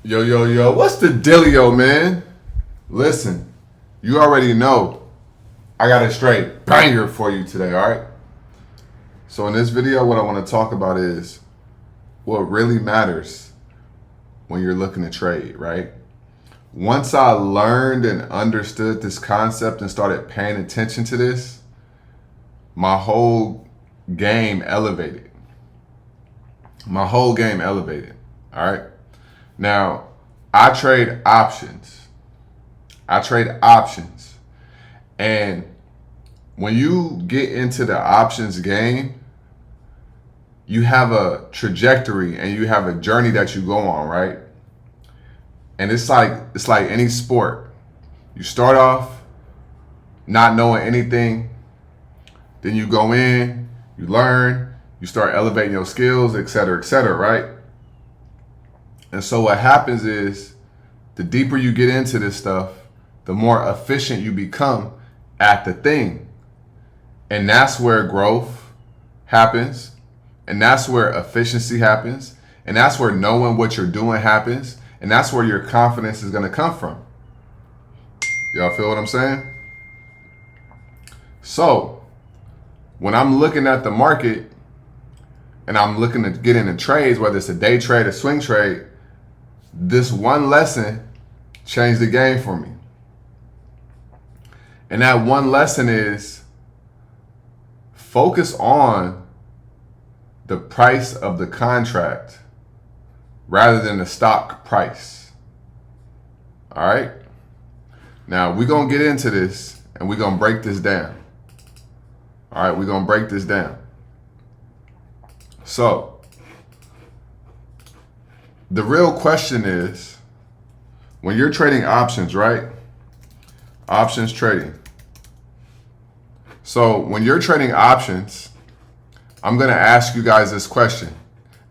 Yo, yo, yo, what's the dealio, man? Listen, you already know I got a straight banger for you today, all right? So, in this video, what I want to talk about is what really matters when you're looking to trade, right? Once I learned and understood this concept and started paying attention to this, my whole game elevated. My whole game elevated, all right? Now, I trade options. I trade options. And when you get into the options game, you have a trajectory and you have a journey that you go on, right? And it's like any sport. You start off not knowing anything, then you go in, you learn, you start elevating your skills, et cetera, right? And so what happens is the deeper you get into this stuff, the more efficient you become at the thing. And that's where growth happens. And that's where efficiency happens. And that's where knowing what you're doing happens. And that's where your confidence is going to come from. Y'all feel what I'm saying? So when I'm looking at the market and I'm looking to get into trades, whether it's a day trade or swing trade, this one lesson changed the game for me. And that one lesson is focus on the price of the contract rather than the stock price. All right? Now, we're going to get into this and we're going to break this down. All right, we're going to break this down. So, the real question is, when you're trading options, right? Options trading. So when you're trading options, I'm going to ask you guys this question,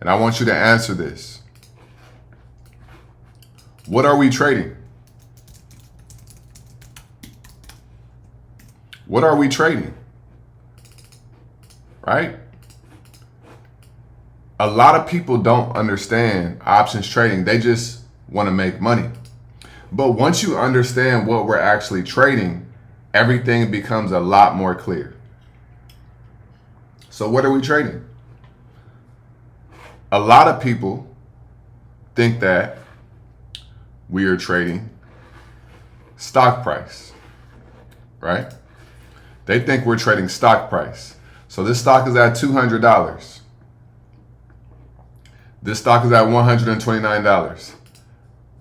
and I want you to answer this. What are we trading? What are we trading? Right? A lot of people don't understand options trading. They just want to make money. But once you understand what we're actually trading, everything becomes a lot more clear. So what are we trading? A lot of people think that we are trading stock price, right? They think we're trading stock price. So this stock is at $200. This stock is at $129.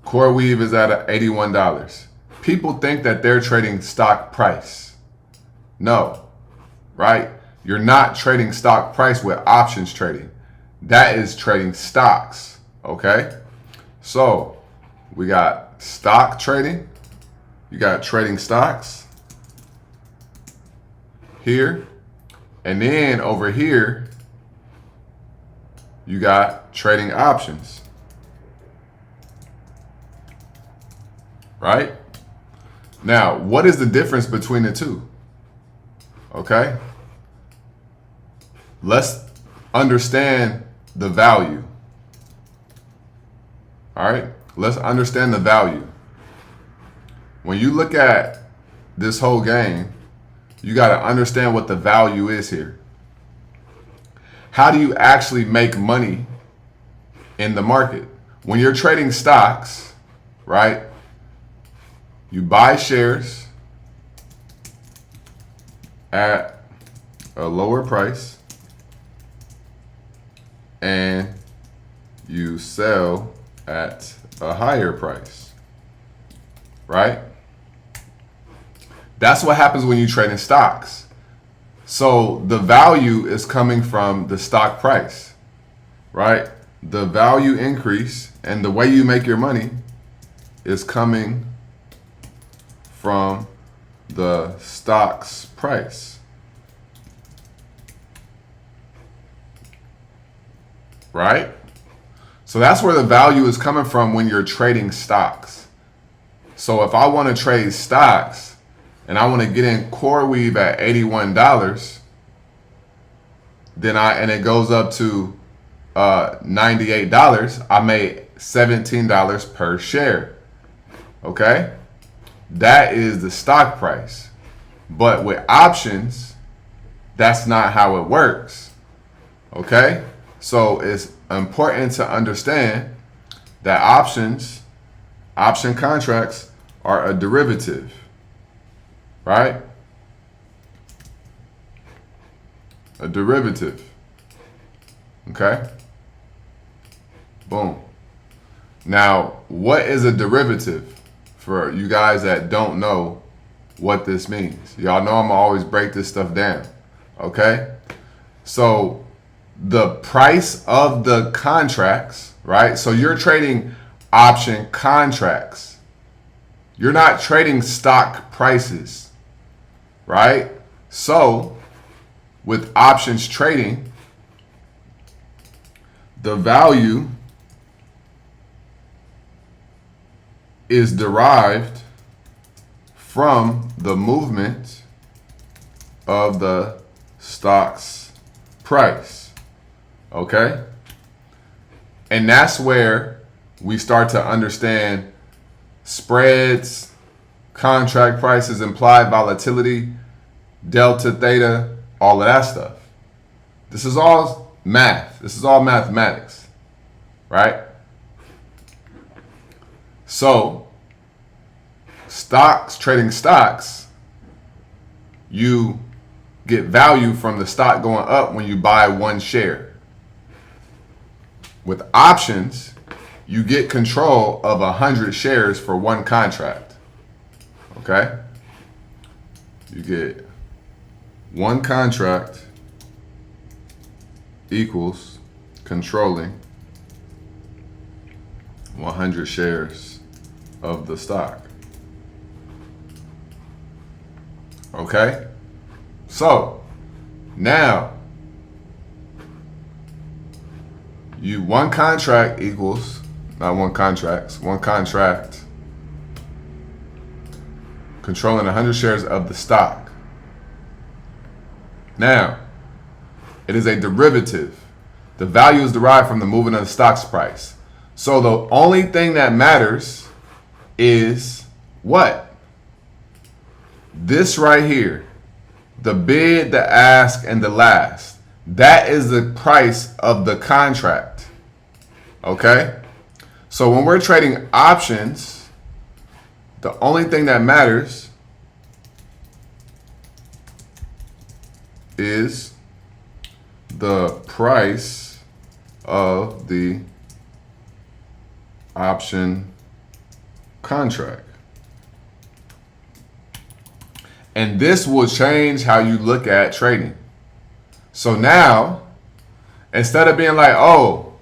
CoreWeave is at $81. People think that they're trading stock price. No, right? You're not trading stock price with options trading. That is trading stocks, okay? So we got stock trading. You got trading stocks here. And then over here, you got trading options. Right? Now, what is the difference between the two? Okay? Let's understand the value. All right? Let's understand the value. When you look at this whole game, you got to understand what the value is here. How do you actually make money in the market? When you're trading stocks, right? You buy shares at a lower price and you sell at a higher price, right? That's what happens when you trade in stocks. So the value is coming from the stock price, right? The value increase and the way you make your money is coming from the stock's price, right? So that's where the value is coming from when you're trading stocks. So if I want to trade stocks and I want to get in CoreWeave at $81, then it goes up to $98, I made $17 per share. Okay? That is the stock price. But with options, that's not how it works. Okay? So it's important to understand that option contracts are a derivative. Right? A derivative. Okay? Boom. Now, what is a derivative? For you guys that don't know what this means. Y'all know I'm always break this stuff down. Okay? So the price of the contracts, right? So you're trading option contracts. You're not trading stock prices, right? So with options trading, the value is derived from the movement of the stock's price. Okay? And that's where we start to understand spreads, contract prices, implied volatility, delta, theta, all of that stuff. This is all math. This is all mathematics. Right? So, trading stocks, you get value from the stock going up when you buy one share. With options, you get control of 100 shares for one contract. Okay? You get one contract equals controlling 100 shares of the stock. Okay? So, now, one contract equals, not one contract controlling 100 shares of the stock. Now, it is a derivative. The value is derived from the movement of the stock's price. So the only thing that matters is what? This right here. The bid, the ask, and the last. That is the price of the contract. Okay? So when we're trading options, the only thing that matters is the price of the option contract. And this will change how you look at trading. So now, instead of being like, oh,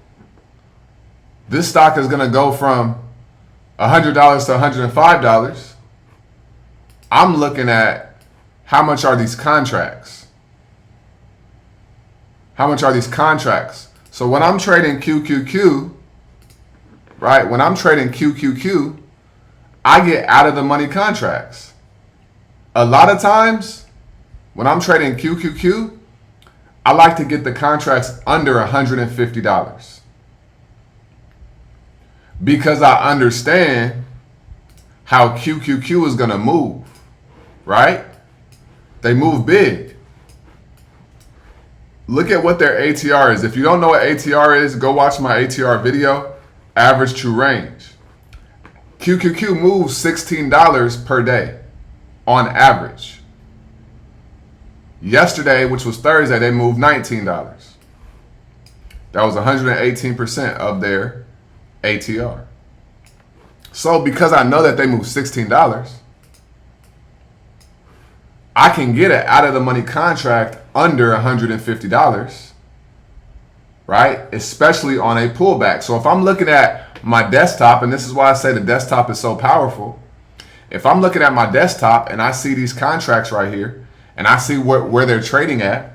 this stock is going to go from $100 to $105, I'm looking at how much are these contracts? How much are these contracts? So when I'm trading QQQ, right? When I'm trading QQQ, I get out of the money contracts. A lot of times, when I'm trading QQQ, I like to get the contracts under $150 because I understand how QQQ is going to move, right? They move big. Look at what their ATR is. If you don't know what ATR is, go watch my ATR video, average true range. QQQ moves $16 per day on average. Yesterday, which was Thursday, they moved $19. That was 118% of their ATR. So because I know that they move $16, I can get an out of the money contract under $150, right? Especially on a pullback. So if I'm looking at my desktop, and this is why I say the desktop is so powerful. If I'm looking at my desktop and I see these contracts right here, and I see where they're trading at,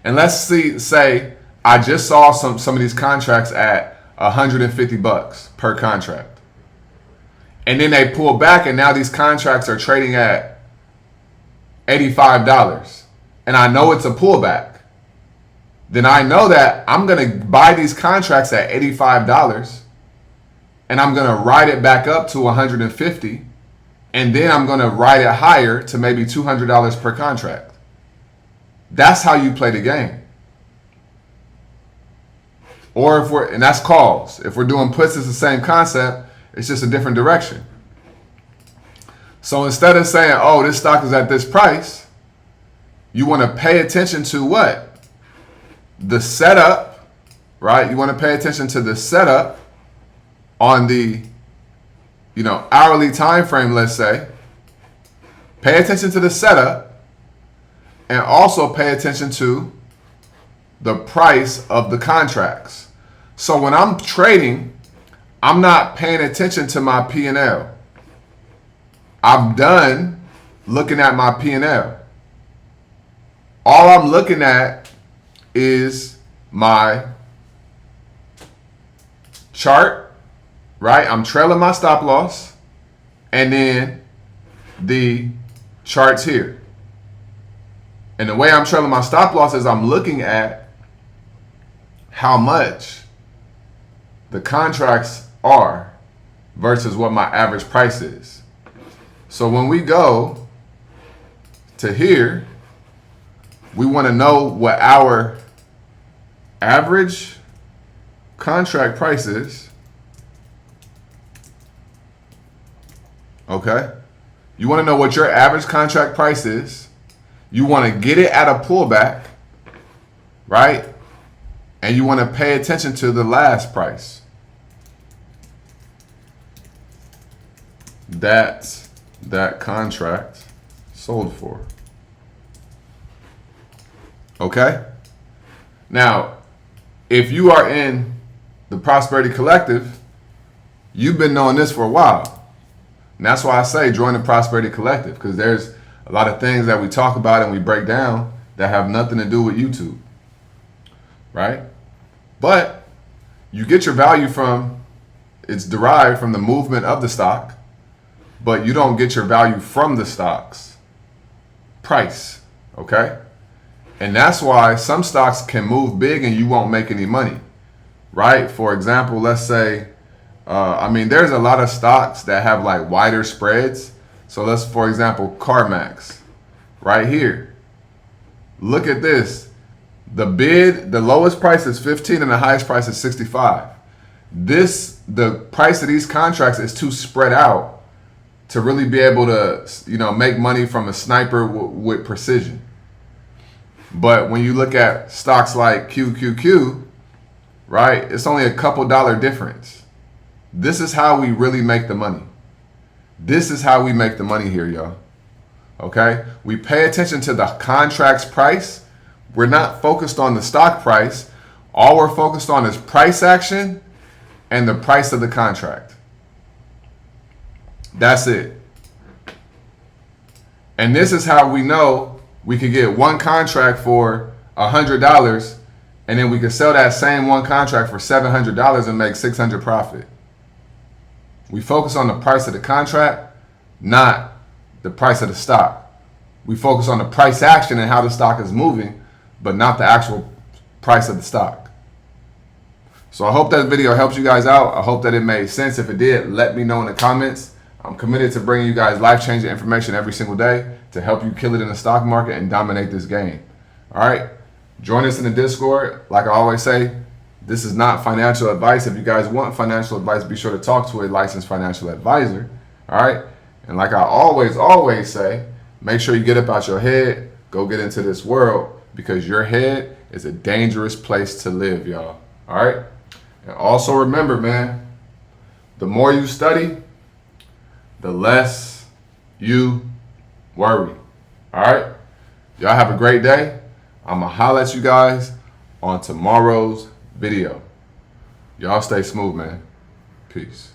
and let's say I just saw some of these contracts at $150 per contract, and then they pull back, and now these contracts are trading at $85, and I know it's a pullback. then I know that I'm going to buy these contracts at $85 and I'm going to ride it back up to $150, and then I'm going to ride it higher to maybe $200 per contract. That's how you play the game. Or and that's calls. If we're doing puts, it's the same concept. It's just a different direction. So instead of saying, oh, this stock is at this price, you want to pay attention to what? The setup, right? You want to pay attention to the setup on the, hourly time frame, let's say. Pay attention to the setup and also pay attention to the price of the contracts. So when I'm trading, I'm not paying attention to my P&L. I'm done looking at my P&L. All I'm looking at is my chart, right? I'm trailing my stop loss and then the charts here. And the way I'm trailing my stop loss is I'm looking at how much the contracts are versus what my average price is. So when we go to here, we want to know what our average contract price is. Okay? You want to know what your average contract price is. You want to get it at a pullback, right? And you want to pay attention to the last price. That's that contract sold for. Okay? Now, if you are in the Prosperity Collective, you've been knowing this for a while. And that's why I say join the Prosperity Collective, because there's a lot of things that we talk about and we break down that have nothing to do with YouTube. Right? But you get your value it's derived from the movement of the stock, but you don't get your value from the stock's price. Okay? And that's why some stocks can move big and you won't make any money, right? For example, let's say, there's a lot of stocks that have like wider spreads. So let's, for example, CarMax, right here. Look at this. The lowest price is 15 and the highest price is 65. The price of these contracts is too spread out to really be able to, make money from a sniper with precision. But when you look at stocks like QQQ, right, it's only a couple dollar difference. This is how we really make the money. This is how we make the money here, y'all. Okay? We pay attention to the contract's price. We're not focused on the stock price. All we're focused on is price action and the price of the contract. That's it. And this is how we know we could get one contract for $100 and then we could sell that same one contract for $700 and make $600 profit. We focus on the price of the contract, not the price of the stock. We focus on the price action and how the stock is moving, but not the actual price of the stock. So I hope that video helps you guys out. I hope that it made sense. If it did, let me know in the comments. I'm committed to bringing you guys life-changing information every single day to help you kill it in the stock market and dominate this game. All right? Join us in the Discord. Like I always say, this is not financial advice. If you guys want financial advice, be sure to talk to a licensed financial advisor. All right? And like I always say, make sure you get up out your head, go get into this world, because your head is a dangerous place to live, y'all. All right? And also remember, man, the more you study, the less you worry. All right? Y'all have a great day. I'm going to holler at you guys on tomorrow's video. Y'all stay smooth, man. Peace.